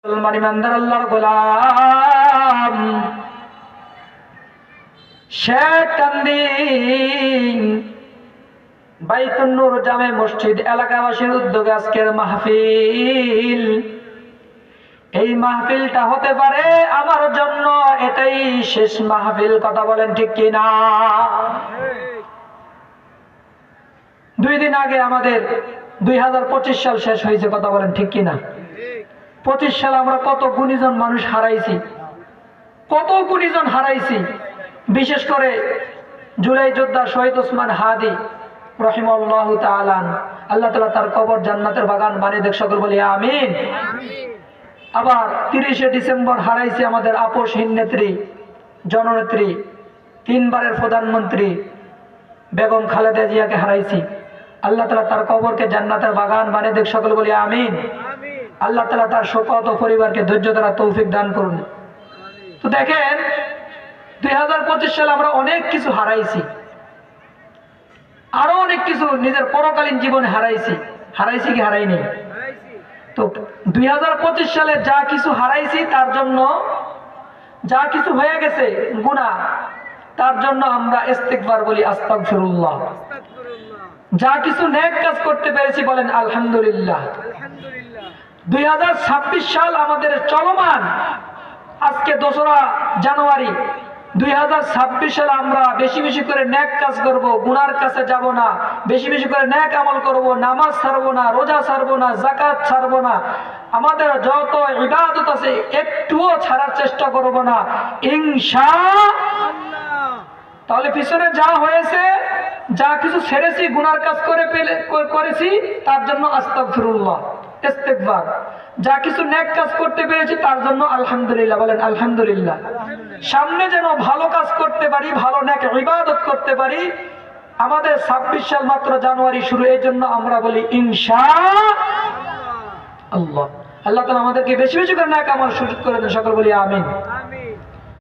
মুসলমান ইমানদার আল্লাহর গোলাম শেখ কান্দি বাইতুন নূর জামে মসজিদ এলাকাবাসীর উদ্যোগে আজকের মাহফিল। এই মাহফিলটা হতে পারে আমার জন্য এটাই শেষ মাহফিল। কথা বলেন ঠিক কিনা? 2 দিন আগে আমাদের 2025 সাল শেষ হয়েছে। কথা বলেন ঠিক কিনা? 25 সালে আমরা কত গুণীজন মানুষ হারাইছি, কত গুণীজন হারাইছি। বিশেষ করে জুলাই যোদ্ধা শহীদ ওসমান হাদি রহিমাল্লাহু তাআলা, আল্লাহ তাআলা তার কবর জান্নাতের বাগান বানিয়ে দেখ, সকল বলি আমিন। আবার 30শে ডিসেম্বর হারাইছি আমাদের আপসহীন নেত্রী, জননেত্রী, 3 বারের প্রধানমন্ত্রী বেগম খালেদা জিয়াকে হারাইছি। আল্লাহ তাআলা তার কবরকে জান্নাতের বাগান বানিয়ে দেখ, সকল বলি আমিন। আল্লাহ তাআলা তার শোকত ও পরিবারকে ধৈর্য দ্বারা তৌফিক দান করুন। তো দেখেন 2025 সালে আমরা অনেক কিছু হারাইছি, আরো অনেক কিছু নিজের পরকালীন জীবনে হারাইছি। হারাইছি কি হারাইনি? তো 2025 সালে যা কিছু হারাইছি, তার জন্য যা কিছু হয়ে গেছে গুনাহ, তার জন্য আমরা ইস্তিগফার বলি, আস্তাগফিরুল্লাহ। যা কিছু নেক কাজ করতে পেরেছি বলেন আলহামদুলিল্লাহ। 2026 সাল আমাদের চলমান। আজকে 2রা জানুয়ারি 2026 সালে আমরা বেশি বেশি করে নেক কাজ করব, গুনার কাছে যাব না, বেশি বেশি করে নেক আমল করব, নামাজ ছাড়বো না, রোজা ছাড়বো না, যাকাত ছাড়বো না, আমাদের যত ইবাদত আছে একটুও ছাড়ার চেষ্টা করব না ইনশাআল্লাহ। তাহলে পিছনে যা হয়েছে, যা কিছু ছেড়েছি, গুনার কাজ করেছি, তার জন্য আস্তাগফিরুল্লাহ, ইস্তিগফার। যা কিছু নেক কাজ করতে পেরেছি তার জন্য আলহামদুলিল্লাহ, বলেন আলহামদুলিল্লাহ। সামনে যেন ভালো কাজ করতে পারি, ভালো নেক ইবাদত করতে পারি। আমাদের 26 সাল মাত্র জানুয়ারি শুরু, এই জন্য আমরা বলি ইনশাআল্লাহ। আল্লাহ তাআলা আমাদেরকে বেশি বেশি করে নেক আমল সুযোগ করে দেন, সকল বলি আমিন।